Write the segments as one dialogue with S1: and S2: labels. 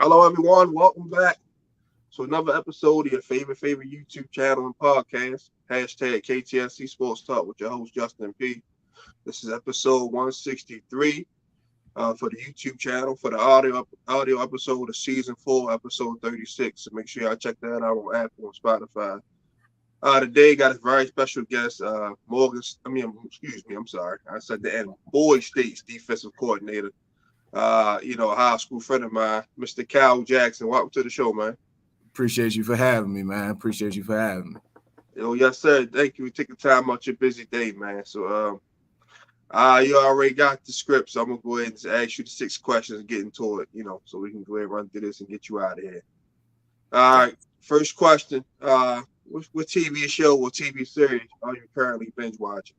S1: Hello, everyone. Welcome back to another episode of your favorite YouTube channel and podcast. Hashtag KTSC Sports Talk with your host, Justin P. This is episode 163 for the YouTube channel for the audio episode of season 4, episode 36. So make sure y'all check that out on Apple and Spotify. Today got a very special guest, I'm sorry. I said the end. Bowie State's defensive coordinator. A high school friend of mine, Mr. Cal Jackson. Welcome to the show, man.
S2: Appreciate you for having me, man. Appreciate you for having me.
S1: Yes, sir. Thank you for taking time out your busy day, man. So, you already got the script, so I'm gonna go ahead and ask you the 6 questions and get into it, so we can go ahead and run through this and get you out of here. All right. First question. What TV show or TV series are you currently binge watching?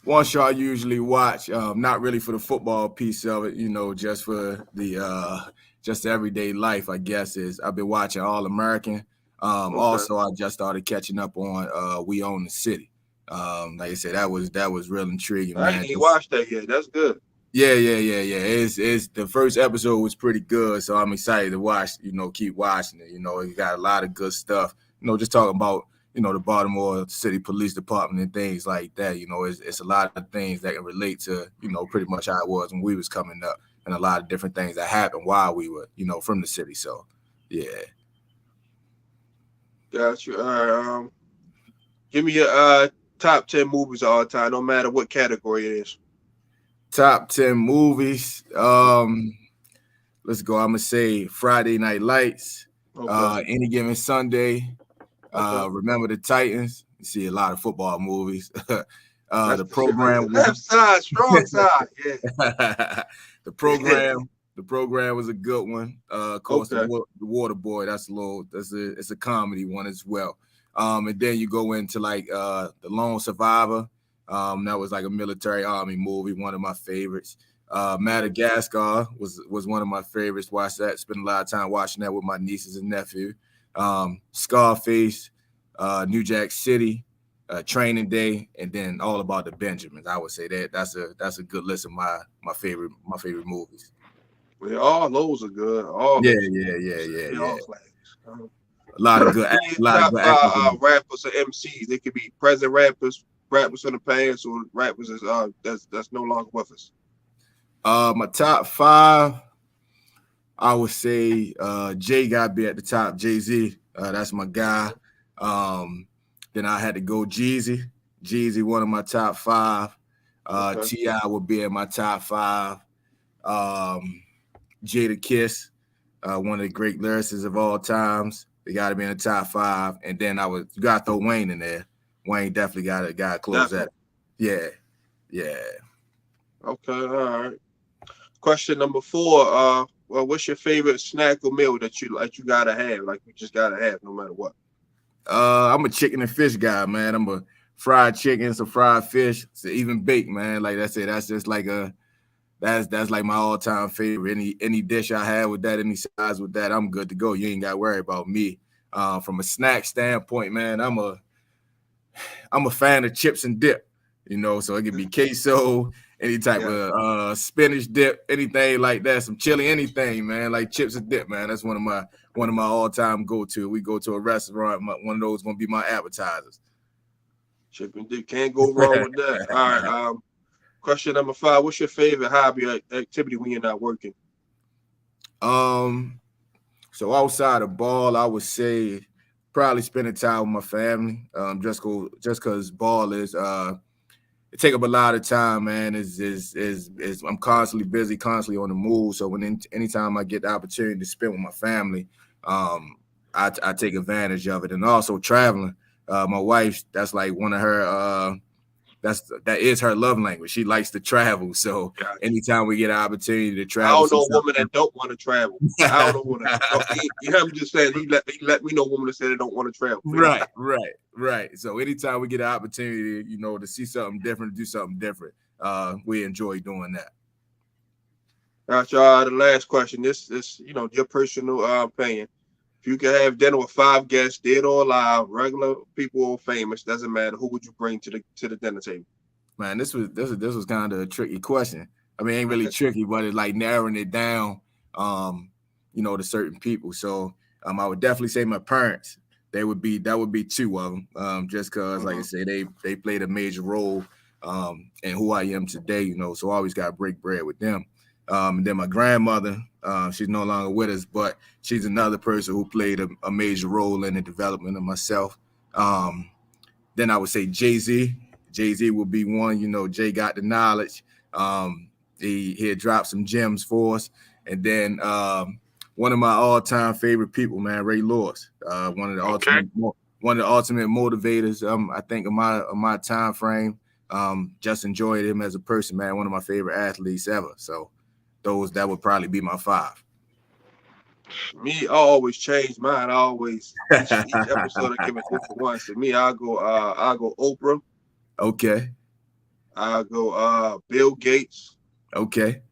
S2: One show I usually watch, not really for the football piece of it, just for the just the everyday life, I guess, is I've been watching All American.
S1: Okay.
S2: Also I just started catching up on We Own the City. Like I said, that was real intriguing,
S1: I
S2: man.
S1: ain't even watched that yet. That's good.
S2: Yeah. It's the first episode was pretty good, so I'm excited to watch, keep watching it. It got a lot of good stuff. Just talking about, the Baltimore City Police Department and things like that. It's a lot of things that can relate to, pretty much how it was when we was coming up, and a lot of different things that happened while we were, from the city. So, yeah.
S1: Got you. All right. Give me your top 10 movies of all time, no matter what category it is.
S2: Top 10 movies. Let's go. I'm gonna say Friday Night Lights.
S1: Okay.
S2: Any Given Sunday.
S1: Okay.
S2: Remember the Titans. You see a lot of football movies. The
S1: That's
S2: program.
S1: left side, strong side. Yeah.
S2: The program was a good one. Of course,
S1: Okay.
S2: the Water Boy. It's a comedy one as well. And then you go into like the Lone Survivor. That was like a military army movie, one of my favorites. Madagascar was one of my favorites. Watch that. Spent a lot of time watching that with my nieces and nephew. Scarface, New Jack City, Training Day, and then All About the Benjamins. I would say that's a good list of my favorite movies.
S1: Well, all those are good. All
S2: Yeah.
S1: all classics.
S2: A lot of good
S1: Top
S2: acting.
S1: rappers or MCs. They could be present rappers from the past, or rappers that's no longer with us.
S2: My top 5, I would say Jay got to be at the top. Jay-Z, that's my guy. Then I had to go Jeezy. Jeezy, one of my top 5.
S1: Okay.
S2: T.I. would be in my top 5. Jada Kiss, one of the great lyricists of all times. They got to be in the top 5. And then you got to throw Wayne in there. Wayne definitely got to close that. Yeah.
S1: Okay, all right. Question number 4. Well, what's your favorite snack or meal that you gotta have? Like you just gotta have no matter what.
S2: I'm a chicken and fish guy, man. I'm a fried chicken, some fried fish, so even baked, man. Like that's it. That's just like that's like my all-time favorite. Any dish I have with that, any size with that, I'm good to go. You ain't got to worry about me. From a snack standpoint, man, I'm a fan of chips and dip. So it could be queso, any type of spinach dip, anything like that, some chili, anything, man. Like chips and dip, man. That's one of my all-time go-to. We go to a restaurant, one of those gonna be my appetizers.
S1: Chip and dip, can't go wrong with that. All right. Question number 5. What's your favorite hobby or activity when you're not working?
S2: So outside of ball, I would say probably spending time with my family. Just because ball is it take up a lot of time, man. I'm constantly busy, constantly on the move. So anytime I get the opportunity to spend with my family, I take advantage of it. And also traveling. My wife, that's like one of her that is her love language. She likes to travel. So anytime we get an opportunity to travel,
S1: I don't know women that don't want to travel. I don't know women. I'm just saying he let me know women that say they don't want to travel.
S2: Right. So anytime we get an opportunity, to see something different, do something different, we enjoy doing that.
S1: All right, y'all. The last question. This is your personal opinion. If you could have dinner with 5 guests, dead or alive, regular people or famous, doesn't matter, who would you bring to the dinner table?
S2: Man, this was kind of a tricky question. I mean, it ain't really tricky, but it's like narrowing it down you know, to certain people. So I would definitely say my parents. That would be two of them. Just because, like I said, they played a major role in who I am today. You know, so I always got to break bread with them. And then my grandmother, she's no longer with us, but she's another person who played a major role in the development of myself. Then I would say Jay-Z. Jay-Z would be one. You know, Jay got the knowledge. He had dropped some gems for us. And then one of my all-time favorite people, man, Ray Lewis. One of the ultimate motivators. I think of my time frame. Just enjoyed him as a person, man. One of my favorite athletes ever. So that would probably be my 5.
S1: Me, I always change mine. I always each episode I give a different one. So me, I'll go Oprah.
S2: Okay.
S1: I'll go Bill Gates.
S2: Okay.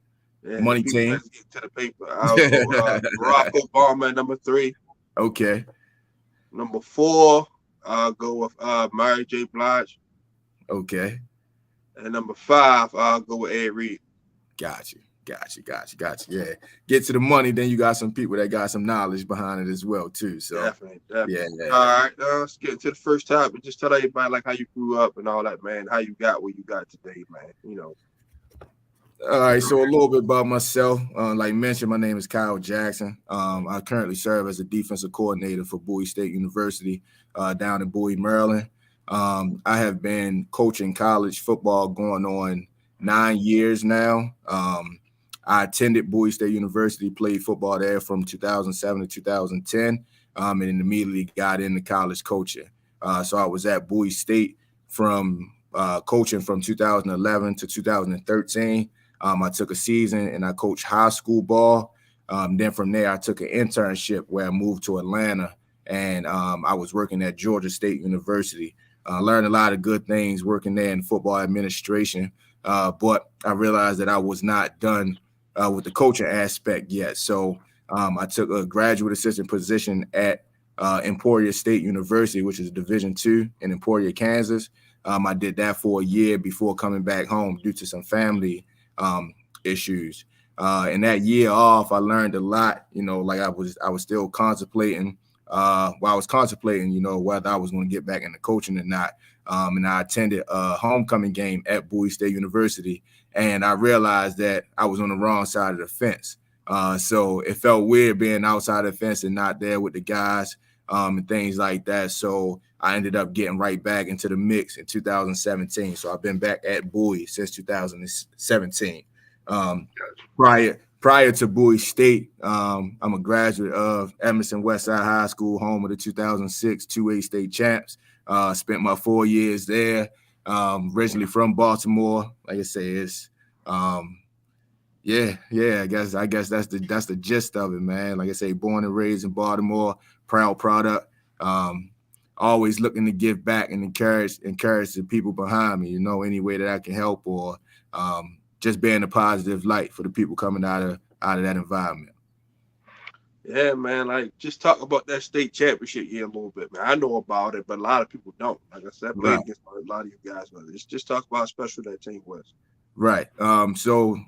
S1: Yeah,
S2: Money team.
S1: Let's get to the paper. I'll go Barack Obama at number 3.
S2: Okay.
S1: Number 4, I'll go with Mary J. Blige.
S2: Okay.
S1: And number 5, I'll go with Ed Reed.
S2: Got you. Yeah. Get to the money, then you got some people that got some knowledge behind it as well, too. So
S1: definitely.
S2: Yeah.
S1: All right, let's get to the first topic. Just tell everybody like how you grew up and all that, man. How you got where you got today, man. You know.
S2: All right, so a little bit about myself. Like mentioned, my name is Kyle Jackson. I currently serve as a defensive coordinator for Bowie State University down in Bowie, Maryland. I have been coaching college football going on 9 years now. I attended Bowie State University, played football there from 2007 to 2010, and then immediately got into college coaching. So I was at Bowie State from coaching from 2011 to 2013. I took a season and I coached high school ball. Then from there, I took an internship where I moved to Atlanta, and I was working at Georgia State University. Learned a lot of good things working there in football administration, but I realized that I was not done with the coaching aspect yet. So I took a graduate assistant position at Emporia State University, which is Division II in Emporia, Kansas. I did that for a year before coming back home due to some family issues. And that year off, I learned a lot. You know, like I was still contemplating. I was contemplating, you know, whether I was going to get back into coaching or not. And I attended a homecoming game at Bowie State University, and I realized that I was on the wrong side of the fence. So it felt weird being outside of the fence and not there with the guys and things like that. So I ended up getting right back into the mix in 2017. So I've been back at Bowie since 2017. Prior to Bowie State, I'm a graduate of Emerson Westside High School, home of the 2006 2A state champs. Spent my 4 years there. Originally from Baltimore. Like I say, it's I guess that's the gist of it, man. Like I say, born and raised in Baltimore, proud product. Always looking to give back and encourage the people behind me, you know, any way that I can help, or just being a positive light for the people coming out of that environment.
S1: Yeah, man. Like, just talk about that state championship year a little bit, man. I know about it, but a lot of people don't. Like I said, I played against a lot of you guys, but just talk about how special that team was.
S2: Right. So,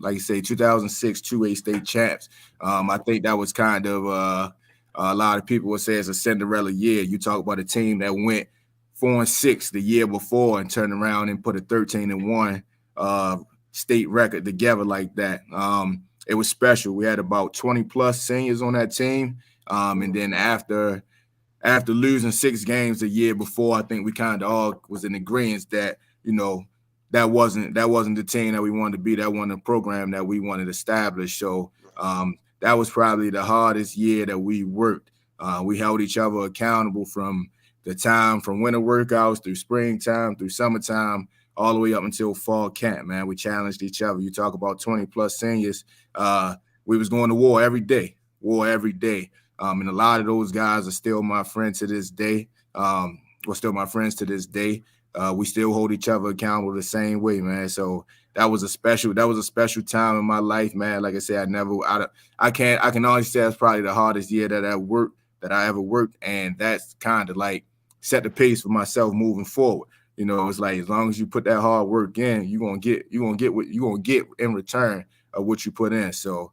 S2: like you say, 2006 2A state champs. I think that was kind of a lot of people would say it's a Cinderella year. You talk about a team that went 4-6 the year before and turned around and put a 13-1 state record together like that. It was special. We had about 20 plus seniors on that team. And then after losing 6 games the year before, I think we kind of all was in agreement that, you know, that wasn't the team that we wanted to be. That wasn't a program that we wanted to establish. So that was probably the hardest year that we worked. We held each other accountable from winter workouts through springtime, through summertime, all the way up until fall camp, man. We challenged each other. You talk about 20 plus seniors. We was going to war every day. And a lot of those guys are still my friends to this day. We still hold each other accountable the same way, man. So that was a special time in my life, man. Like I said, I can honestly say that's probably the hardest year that I ever worked. And that's kind of like set the pace for myself moving forward. You know, it's like, as long as you put that hard work in, you're gonna get what you're gonna get in return of what you put in. So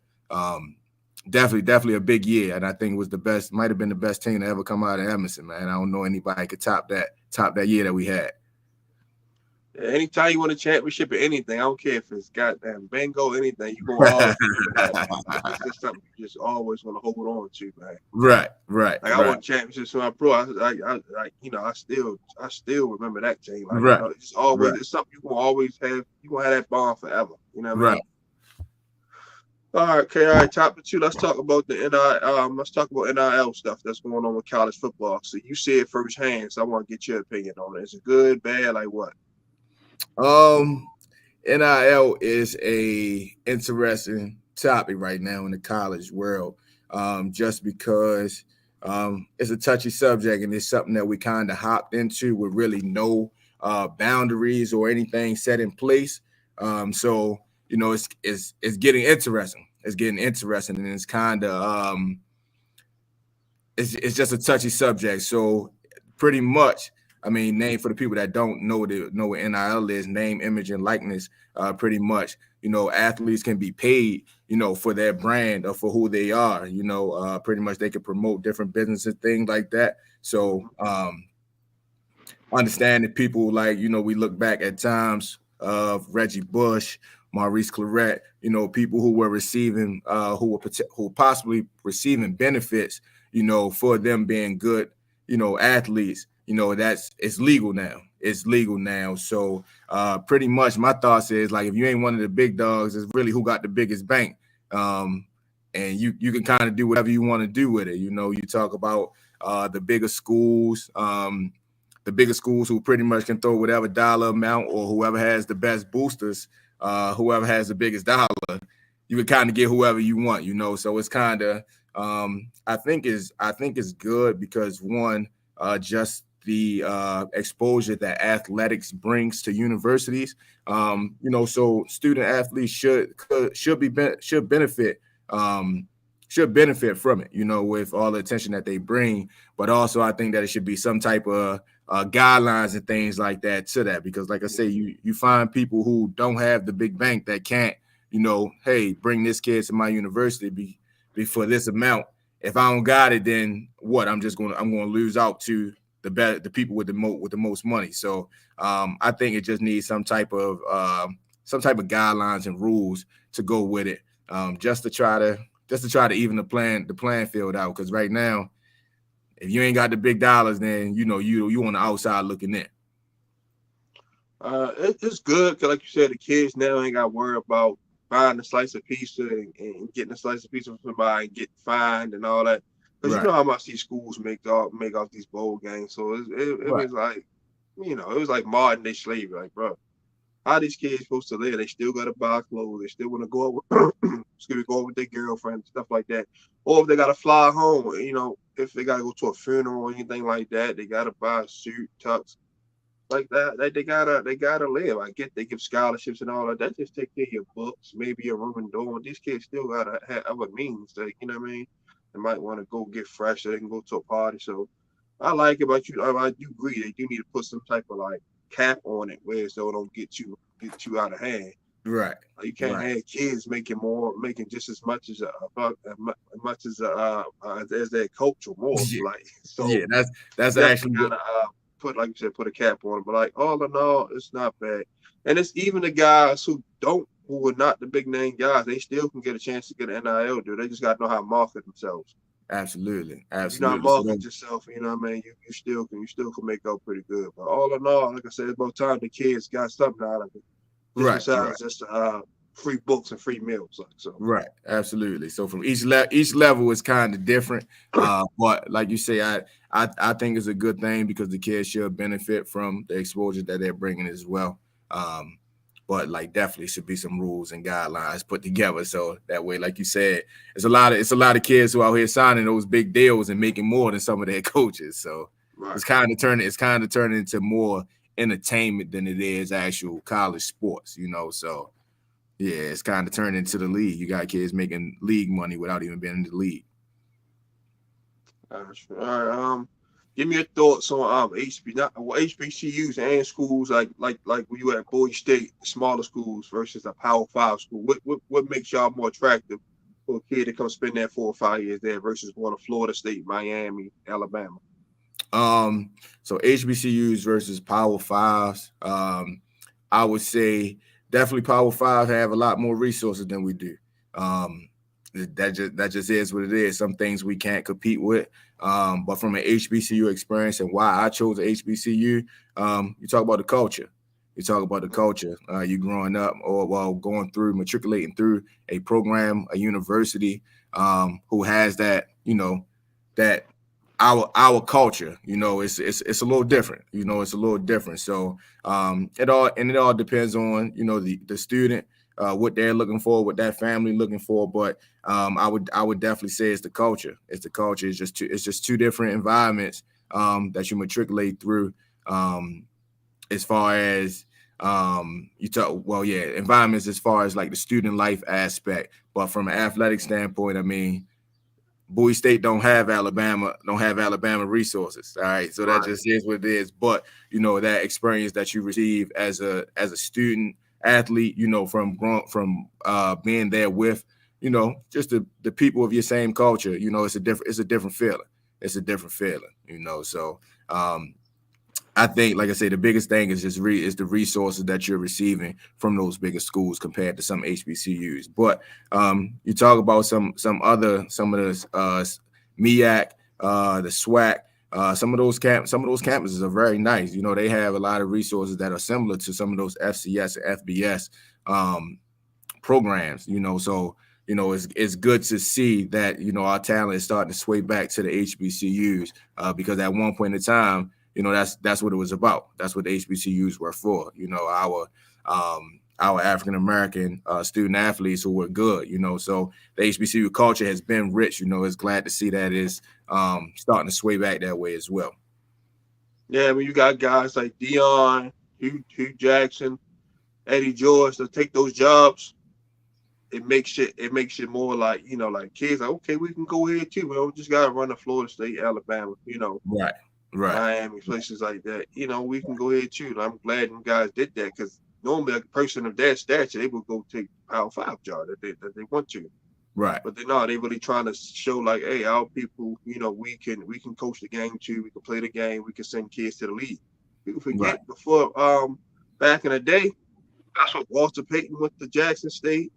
S2: Definitely a big year, and I think it was the best. Might have been the best team to ever come out of Emerson, man. I don't know anybody could top that year that we had.
S1: Anytime you win a championship or anything, I don't care if it's goddamn bingo, anything, you gonna always remember that, man. It's just something you just always want to hold on to, man.
S2: Right.
S1: Like I won championships when I pro. I still remember that team. Like it's always it's something you gonna always have. You gonna have that bond forever. You know what I mean? All right, okay, all right. Topic 2. Let's talk about the NIL. Let's talk about NIL stuff that's going on with college football. So you see it firsthand. So I want to get your opinion on it. Is it good, bad, like what?
S2: NIL is a interesting topic right now in the college world, just because it's a touchy subject and it's something that we kind of hopped into with really no boundaries or anything set in place. So it's getting interesting. It's getting interesting, and it's kind of it's just a touchy subject. So pretty much, I mean, name for the people that don't know what NIL is, name, image, and likeness. Pretty much, athletes can be paid, for their brand or for who they are. Pretty much they can promote different businesses, things like that. So understanding people like, we look back at times of Reggie Bush, Maurice Claret, people who were receiving, who were possibly receiving benefits, for them being good, athletes. It's legal now. It's legal now. So pretty much my thoughts is like, if you ain't one of the big dogs, it's really who got the biggest bank. And you can kind of do whatever you want to do with it. You talk about the bigger schools, who pretty much can throw whatever dollar amount, or whoever has the best boosters, whoever has the biggest dollar, you can kind of get whoever you want, So it's kind of I think it's good because one, just the exposure that athletics brings to universities. So student athletes should benefit from it, with all the attention that they bring. But also, I think that it should be some type of guidelines and things like that to that, because, like I say, you find people who don't have the big bank that can't, hey, bring this kid to my university be for this amount. If I don't got it, then what? I'm going to lose out to the people with the most money. So I think it just needs some type of guidelines and rules to go with it, just to try to even the playing field out. Because right now, if you ain't got the big dollars, then you on the outside looking in.
S1: It's good because, like you said, the kids now ain't got to worry about buying a slice of pizza and getting a slice of pizza from somebody and getting fined and all that. Because you know how much these schools make off these bowl games. So it was like, it was like modern day slavery. Like, bro, how these kids supposed to live? They still got to buy clothes. They still want to go out with their girlfriend, stuff like that. Or if they got to fly home, if they got to go to a funeral or anything like that, they got to buy a suit, tux, like that. They gotta live. I get they give scholarships and all that. That just take care of your books, maybe your room and door. These kids still gotta have other means. That, you know what I mean? They might want to go get fresh so they can go to a party. So I like it, but I do agree they do need to put some type of like cap on it, where so it don't get too out of hand.
S2: Right.
S1: You can't have kids making just as much as their coach or more. Like, so
S2: yeah, that's actually
S1: gotta put, like you said, put a cap on it. But like all in all, it's not bad. And it's even the guys who are not the big name guys, they still can get a chance to get an NIL deal. They just got to know how to market themselves.
S2: Absolutely.
S1: If you're not marketing yourself, you know what I mean? You still can make out pretty good. But all in all, like I said, it's about time the kids got something out of it. Besides just free books and free meals. So.
S2: Right. Absolutely. So from each level is kind of different. But like you say, I think it's a good thing because the kids should benefit from the exposure that they're bringing as well. But like definitely should be some rules and guidelines put together so that way, like you said, it's a lot of kids who are out here signing those big deals and making more than some of their coaches. So it's kind of turning into more entertainment than it is actual college sports, So yeah, it's kind of turned into the league. You got kids making league money without even being in the league.
S1: All right. Give me your thoughts on HBCUs and schools like when you at Bowie State, smaller schools versus a Power 5 school. What makes y'all more attractive for a kid to come spend that 4 or 5 years there versus going to Florida State, Miami, Alabama?
S2: So HBCUs versus Power Fives. I would say definitely Power Fives have a lot more resources than we do. That just is what it is. Some things we can't compete with. But from an HBCU experience and why I chose a HBCU, you talk about the culture. You talk about the culture. You growing up or going through, matriculating through a program, a university, who has that, that our culture, it's a little different. It's a little different. So it all depends on, the student, what they're looking for, what that family looking for. But I would definitely say it's the culture. It's the culture. It's just two different environments that you matriculate through. As far as you talk, environments as far as like the student life aspect. But from an athletic standpoint, I mean, Bowie State don't have Alabama resources. All right. So that just is what it is. But that experience that you receive as a student athlete, from being there with, just the people of your same culture, it's a different feeling. It's a different feeling, So I think, like I say, the biggest thing is just is the resources that you're receiving from those bigger schools compared to some HBCUs. But you talk about some of the MEAC, the SWAC, some of those campuses are very nice. They have a lot of resources that are similar to some of those FCS and FBS programs. So it's good to see that our talent is starting to sway back to the HBCUs because at one point in time, that's what it was about. That's what the HBCUs were for. Our African American student athletes who were good. So the HBCU culture has been rich. It's glad to see that it's starting to sway back that way as well.
S1: Yeah, when you got guys like Dion, Hugh Jackson, Eddie George to take those jobs, it makes it more like like kids like, okay, we can go here too. We don't just gotta run to Florida State, Alabama.
S2: Right.
S1: Miami, places like that. We can go ahead too. And I'm glad you guys did that because normally a person of that stature, they would go take Power 5 job that they want to.
S2: Right.
S1: But they really trying to show like, hey, our people, we can coach the game too. We can play the game. We can send kids to the league. People forget before back in the day, that's what Walter Payton went to Jackson State.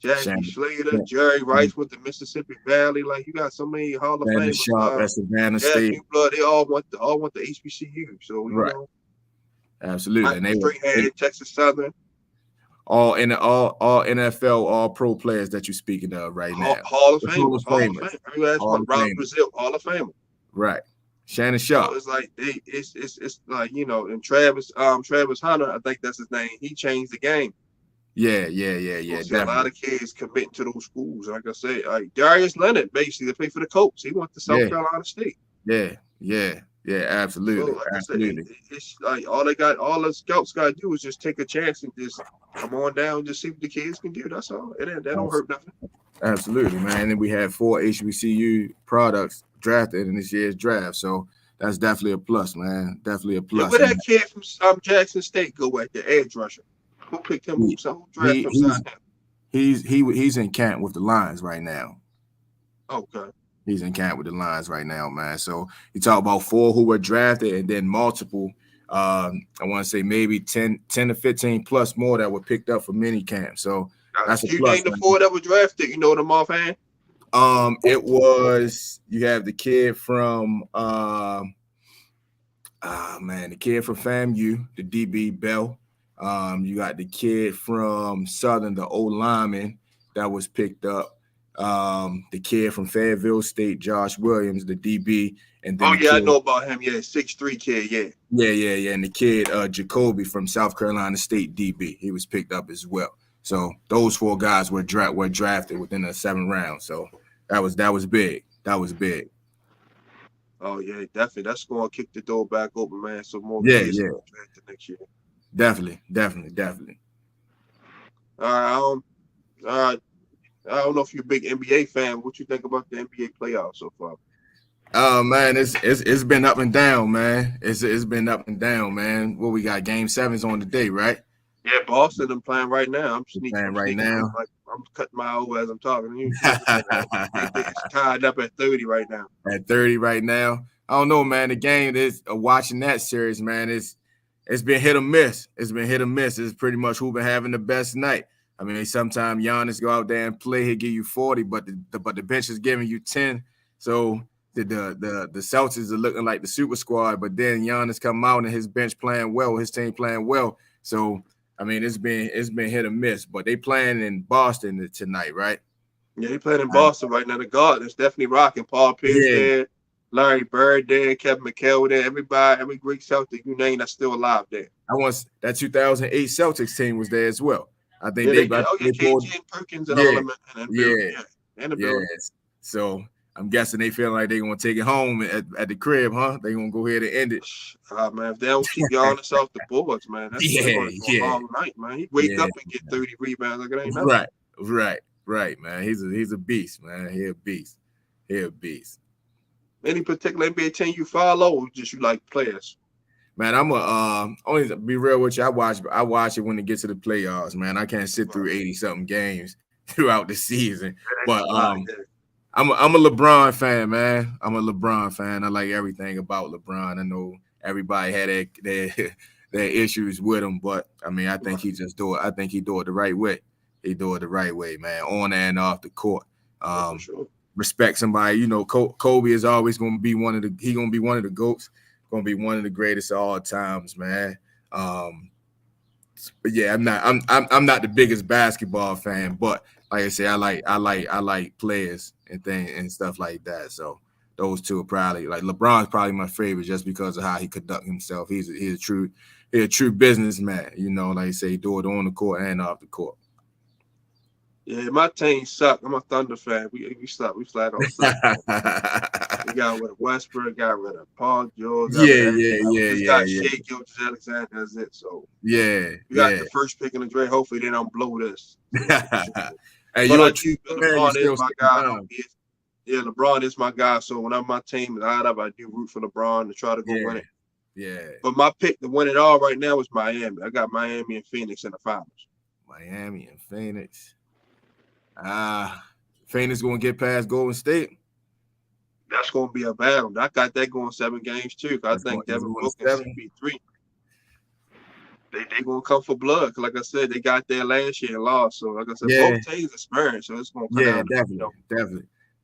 S1: Jackie Slater, Jerry Rice with the Mississippi Valley. Like you got so many Hall of Fame.
S2: Savannah State.
S1: Blood, they all went to HBCU. So
S2: absolutely.
S1: And they Texas Southern.
S2: All NFL, all pro players that you're speaking of right now.
S1: Hall of Fame. Rob Brazil, Hall of Famer.
S2: Right. Shannon Sharp.
S1: So it's like it's like and Travis Hunter, I think that's his name. He changed the game.
S2: Yeah.
S1: A lot of kids committing to those schools. Like I said, like Darius Leonard, basically, to play for the Colts. He went to South Carolina State.
S2: Yeah, absolutely.
S1: So, like absolutely. I said, it's like all the scouts got to do is just take a chance and just come on down and just see what the kids can do. That's all. That don't hurt nothing.
S2: Absolutely, man. And then we had 4 HBCU products drafted in this year's draft. So that's definitely a plus, man. Definitely a plus.
S1: Yeah, where that kid from Jackson State go at the edge rusher? Who picked him? Who drafted him?
S2: He's in camp with the Lions right now.
S1: Okay.
S2: He's in camp with the Lions right now, man. So you talk about 4 who were drafted and then multiple, I want to say maybe 10 to 15 plus more that were picked up for mini camp. So that's a plus.
S1: You named the 4 that were drafted. You know them offhand?
S2: It was, you have the kid from the kid from FAMU, the DB Bell. You got the kid from Southern, the old lineman that was picked up. The kid from Fayetteville State, Josh Williams, the DB, and then
S1: I know about him. Yeah, 6'3" kid.
S2: Yeah. And the kid Jacoby from South Carolina State, DB, he was picked up as well. So those 4 guys were drafted within the 7th round. So that was big. That was big.
S1: Oh yeah, definitely. That's going to kick the door back open, man. So more kids drafted next year. Definitely. All right. I don't know if you're a big NBA fan. What you think about the NBA playoffs so far?
S2: Man, it's been up and down, man. It's been up and down, man. What we got? Game 7's on today, right?
S1: Yeah, Boston. I'm playing right now. I'm I'm cutting my over as I'm talking to you. It's tied up at 30 right now.
S2: At 30 right now. I don't know, man. The game is watching that series, man. It's been hit or miss. It's been hit or miss. It's pretty much who been having the best night. I mean, sometimes Giannis go out there and play, he'll give you 40, but the bench is giving you 10. So the Celtics are looking like the super squad, but then Giannis come out and his bench playing well, his team playing well. So I mean, it's been hit or miss, but they playing in Boston tonight, right?
S1: Yeah, they playing in Boston right now. The Garden's definitely rocking. Paul Pierce there, Larry Bird there, Kevin McHale there. Everybody, every Greek Celtic you name that's still alive there.
S2: That 2008 Celtics team was there as well. I think
S1: KG and Perkins and all of them. And the building.
S2: So I'm guessing they feel like they're gonna take it home at the crib, huh? They're gonna go ahead and end it.
S1: Man, if they don't keep Giannis off the boards, man, that's gonna be a long night, man. He wake up and get 30 rebounds like it ain't nothing.
S2: Right, man. He's a beast, man. He a beast. Any
S1: particular NBA team you follow, or just you like players?
S2: Man, I'm only to be real with you. I watch it when it gets to the playoffs, man. I can't sit through 80-something games throughout the season. But I'm a LeBron fan, man. I'm a LeBron fan. I like everything about LeBron. I know everybody had their issues with him, but I mean, I think he just do it. I think he do it the right way. He do it the right way, man, on and off the court. Respect somebody. You know, Kobe is always going to be one of the GOATs. Going to be one of the greatest of all times, man. But yeah, I'm not the biggest basketball fan, but like I say, I like players and things and stuff like that. So those two are probably like LeBron's probably my favorite just because of how he conduct himself. He's a true businessman. You know, like I say, he do it on the court and off the court.
S1: Yeah, my team suck. I'm a Thunder fan. We suck. We flat on suck. We got rid of Westbrook, got rid of Paul George. We got Shea Gilgeous-Alexander. That's it. So we got the first pick in the draft. Hopefully they don't blow this.
S2: Hey,
S1: LeBron is my guy. LeBron is my guy. So when my team is out of, I do root for LeBron to try to go win it.
S2: Yeah.
S1: But my pick to win it all right now is Miami. I got Miami and Phoenix in the finals.
S2: Miami and Phoenix. Phoenix gonna get past Golden State.
S1: That's gonna be a battle. I got that going 7 games too. I think Devin Booker and CP3. They gonna come for blood. Cause like I said, they got there last year and lost. So like I said, both teams are sparing. So it's gonna come down.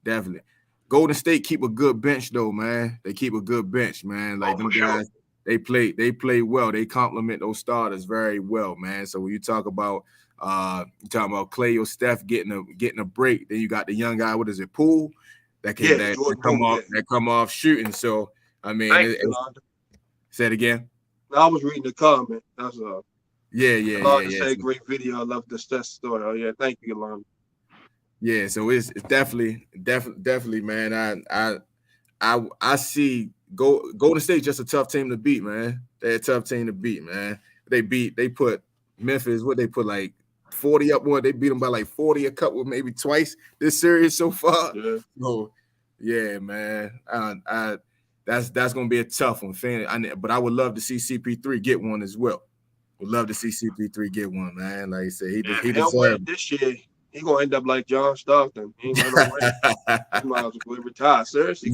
S2: Definitely. Golden State keep a good bench though, man. They keep a good bench, man. Like them guys, they play well. They complement those starters very well, man. So when you talk about Clay or Steph getting a break, then you got the young guy. What is it, Poole? That come off shooting. So I mean, say it again.
S1: I was reading the comment. That's
S2: yeah.
S1: Great video. I love the Steph story. Oh yeah, thank you, Alon.
S2: Yeah, so it's definitely, man. I see Golden State just a tough team to beat, man. They're a tough team to beat, man. They put Memphis. What they put like 40 up one. They beat them by like 40 a couple, maybe twice this series so far.
S1: Yeah.
S2: So yeah, man. That's gonna be a tough one, but I would love to see CP3 get one as well. Would love to see CP3 get one, man. Like I said, he deserves
S1: this year. He gonna end up like John Stockton. He ain't gonna win. He might as well retire. Seriously,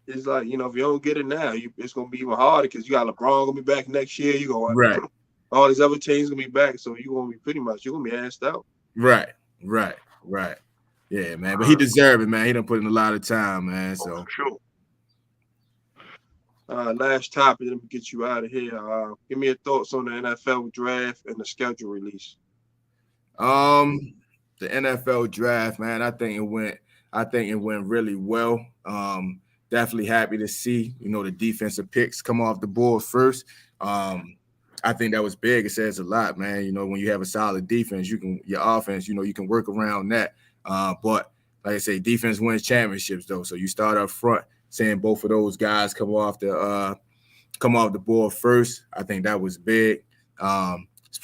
S1: it's like, you know, if you don't get it now, it's gonna be even harder because you got LeBron gonna be back next year. You gonna all these other teams gonna be back, so you're gonna be you're gonna be asked out.
S2: Right. Yeah, man. But he deserved it, man. He done put in a lot of time, man. So
S1: sure. Last topic, let me get you out of here. Give me your thoughts on the NFL draft and the schedule release.
S2: The NFL draft, man, I think it went really well. Definitely happy to see, you know, the defensive picks come off the board first. I think that was big. It says a lot, man. You know, when you have a solid defense, your offense, you know, you can work around that. But like I say, defense wins championships though. So you start up front, seeing both of those guys come off the board first. I think that was big. It's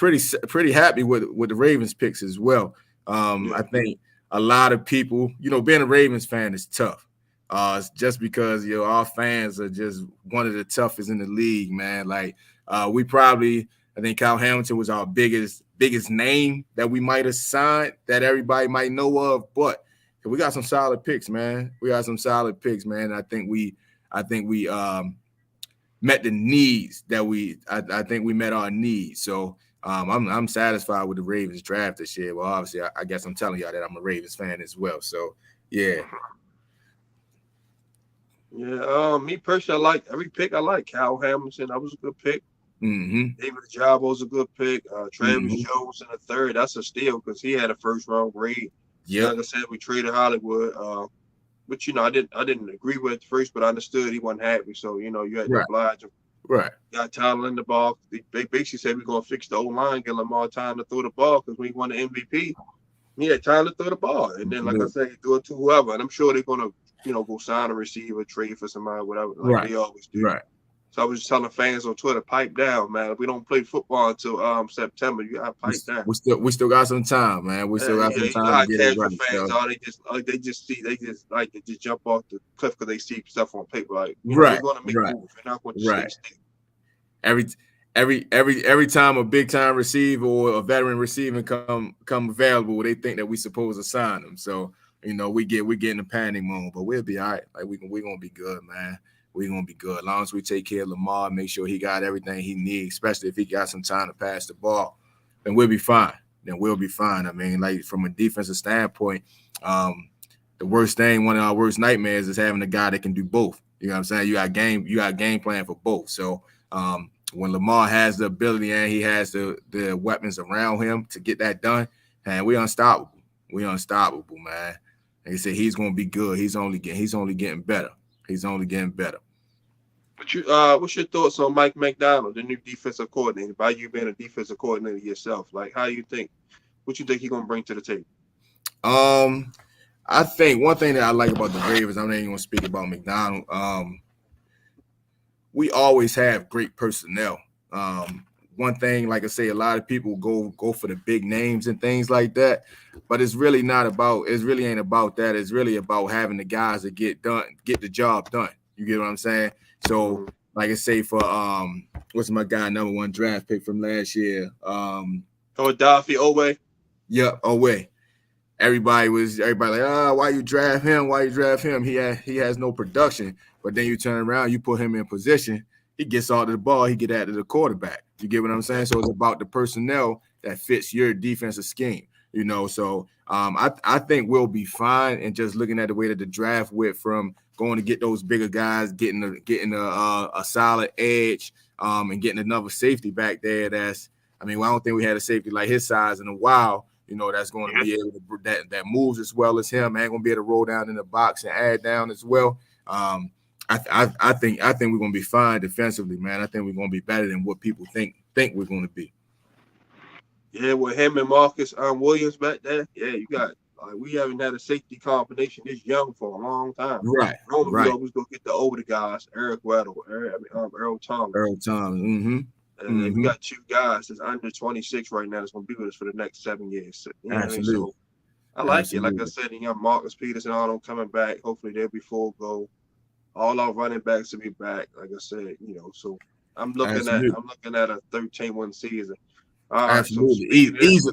S2: pretty happy with the Ravens picks as well. I think a lot of people, you know, being a Ravens fan is tough. It's just because, you know, our fans are just one of the toughest in the league, man. Like I think Kyle Hamilton was our biggest biggest name that we might have signed that everybody might know of, but we got some solid picks, man. We got some solid picks, man. I think we met the needs that I think we met our needs. So I'm satisfied with the Ravens draft this year. Well, obviously, I guess I'm telling y'all that I'm a Ravens fan as well. So yeah.
S1: Yeah, me personally, I like every pick. I like Kyle Hamilton. That was a good pick.
S2: Mm-hmm.
S1: David Ajabo was a good pick. Travis
S2: Mm-hmm.
S1: Jones in the third. That's a steal because he had a first round grade.
S2: Yeah.
S1: Like I said, we traded Hollywood. But I didn't agree with it first, but I understood he wasn't happy. So you had to oblige him.
S2: Right.
S1: Got Tyler in the ball. They basically said we're gonna fix the O-line, get Lamar time to throw the ball because we won the MVP. He had time to throw the ball, and then like I said, he threw it to whoever. And I'm sure they're gonna go sign a receiver, trade for somebody, whatever, like they always do.
S2: Right.
S1: So I was just telling fans on Twitter, pipe down, man. If we don't play football until September, you gotta pipe down.
S2: We still got some time, man. We still got some time to get it right.
S1: Fans are they just jump off the cliff because they see stuff on paper. Like
S2: right,
S1: we're gonna make moves. We're not going to stay still.
S2: Every time a big time receiver or a veteran receiver come available, they think that we supposed to sign them. So we get in the panic mode, but we'll be all right. Like we're gonna be good, man. We're gonna be good as long as we take care of Lamar, make sure he got everything he needs, especially if he got some time to pass the ball, then we'll be fine. I mean, like from a defensive standpoint, the worst thing, one of our worst nightmares is having a guy that can do both. You know what I'm saying? You got game plan for both. So when Lamar has the ability and he has the weapons around him to get that done, and we're unstoppable. We're unstoppable, man. Like I said, he's gonna be good. He's only getting better.
S1: But what's your thoughts on Mike McDonald, the new defensive coordinator? By you being a defensive coordinator yourself, like what you think he's gonna bring to the table?
S2: I think one thing that I like about the Ravens, I'm not even gonna speak about McDonald. We always have great personnel. One thing, like I say, a lot of people go for the big names and things like that, but it's really ain't about that. It's really about having the guys that get the job done. You get what I'm saying? So, like I say, for what's my guy number 1 draft pick from last year?
S1: Daffy Oway.
S2: Yeah, Oway. Everybody like, why you draft him? He has no production. But then you turn around, you put him in position, he gets all the ball, he get after the quarterback. You get what I'm saying? So it's about the personnel that fits your defensive scheme. So I think we'll be fine. And just looking at the way that the draft went from going to get those bigger guys, getting a solid edge, and getting another safety back there. I don't think we had a safety like his size in a while. That's going to be able to that moves as well as him. Man, going to be able to roll down in the box and add down as well. I think we're going to be fine defensively, man. I think we're going to be better than what people think we're going to be.
S1: Yeah, with him and Marcus Williams back there, yeah, you got we haven't had a safety combination this young for a long time.
S2: Right.
S1: We always go get the older guys, Eric Weddle, Earl Thomas.
S2: Mm-hmm.
S1: And then we got 2 guys that's under 26 right now that's going to be with us for the next 7 years.
S2: Absolutely.
S1: So I like it. Like I said, Marcus Peters and Arnold coming back. Hopefully they'll be full go. All our running backs will be back. Like I said, so I'm looking at a 13-1 season.
S2: Absolutely. So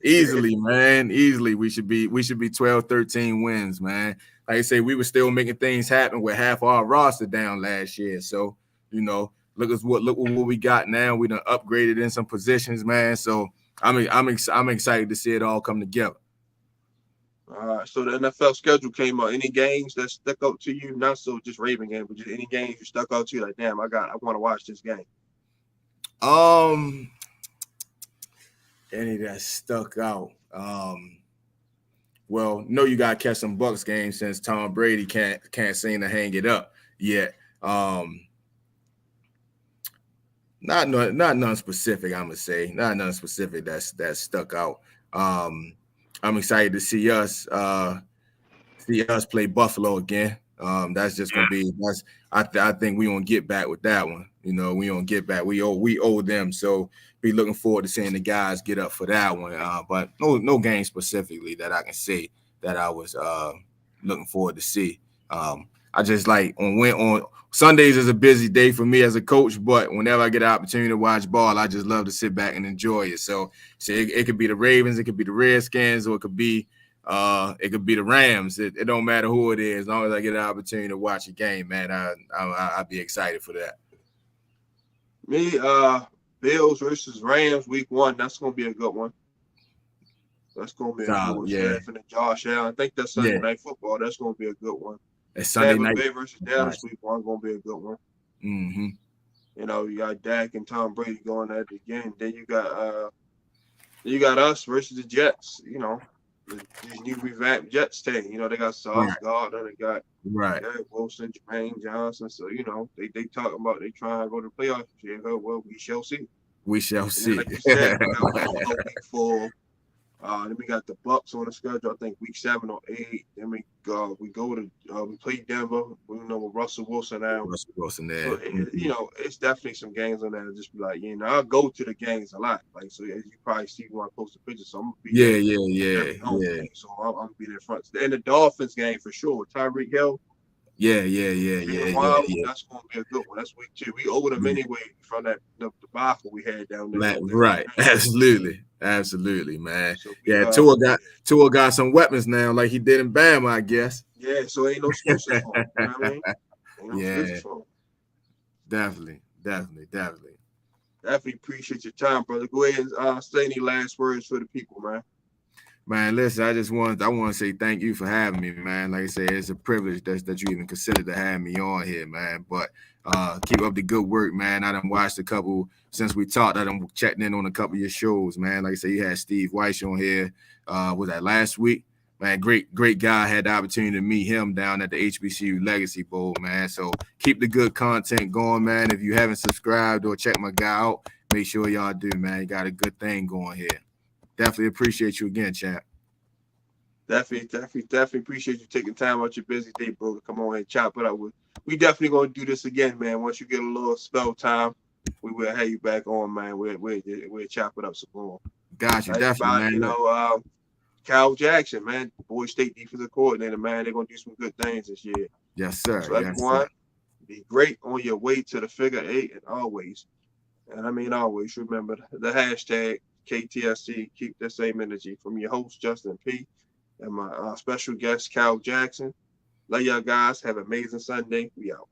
S2: easily, man. Easily. We should be 12, 13 wins, man. Like I say, we were still making things happen with half our roster down last year. So, look what we got now. We done upgraded in some positions, man. So I'm excited to see it all come together.
S1: All right. So the NFL schedule came out. Any games that stuck out to you? Not so just Raven games, but just any games you stuck out to you? Like, damn, I want to watch this game.
S2: Any that stuck out. Well, you gotta catch some Bucks games since Tom Brady can't seem to hang it up yet. Not none specific, I'm gonna say. Not none specific that stuck out. I'm excited to see us play Buffalo again. That's just gonna be I think we gonna get back with that one. We gonna get back. We owe them. So be looking forward to seeing the guys get up for that one. But no game specifically that I can say that I was looking forward to see. I I just like on Sundays is a busy day for me as a coach, but whenever I get an opportunity to watch ball, I just love to sit back and enjoy it. So it could be the Ravens, it could be the Redskins, or it could be the Rams. It don't matter who it is, as long as I get an opportunity to watch a game, man. I'd be excited for that.
S1: Me, Bills versus Rams week 1. That's gonna be a good one. That's gonna be a good one.
S2: Yeah.
S1: Stafford and Josh Allen. I think that's Sunday night football. That's gonna be a good one.
S2: It's Sunday night.
S1: Bay versus Dallas week 1 gonna be a good one.
S2: Mm-hmm.
S1: You know, you got Dak and Tom Brady going at it again. Then you got us versus the Jets. You know, these new revamped Jets team. You know, they got Sauce Gardner, they got Eric Wilson, Jermaine Johnson. So you know, they talking about they trying to go to the playoffs this year. Well, we shall see.
S2: We shall see.
S1: Like you said, we got week 4. Then we got the Bucks on the schedule. I think week 7 or 8. Then we go to we play Denver. We know with Russell Wilson now.
S2: Russell Wilson there.
S1: So you know, it's definitely some games on there. To just be like, you know, I'll go to the games a lot. Like so, as you probably see when I post the pictures. So I'm gonna be
S2: yeah.
S1: So I'm gonna be there front. And the Dolphins game for sure. Tyreek Hill.
S2: Yeah.
S1: That's gonna be a good one. That's week 2. We owe them anyway from that the debacle we had down there.
S2: Right. Absolutely, man. So Tua got some weapons now, like he did in Bama, I guess.
S1: Yeah, so ain't no excuses for him. You know what I mean? Ain't no excuses for him.
S2: Definitely.
S1: Definitely appreciate your time, brother. Go ahead and say any last words for the people, man.
S2: Man, listen, I want to say thank you for having me, man. Like I said, it's a privilege that you even considered to have me on here, man. But keep up the good work, man. I done watched a couple since we talked. I done checked in on a couple of your shows, man. Like I said, you had Steve Weiss on here. Was that last week? Man, great guy. I had the opportunity to meet him down at the HBCU Legacy Bowl, man. So keep the good content going, man. If you haven't subscribed or checked my guy out, make sure y'all do, man. You got a good thing going here. Definitely appreciate you again, champ.
S1: Definitely appreciate you taking time out your busy day, bro, to come on and chop it up with. We definitely gonna do this again, man. Once you get a little spell time, we will have you back on, man. We'll chop it up some more.
S2: Gotcha, definitely, man.
S1: You know, Kyle Jackson, man, Bowie State defensive coordinator, man. They're gonna do some good things this year.
S2: Yes, sir.
S1: So everyone, be great on your way to the figure 8, and always, and I mean always, remember the hashtag KTSC. Keep the same energy. From your host Justin P. and my special guest Kyle Jackson. Love y'all guys. Have an amazing Sunday. We out.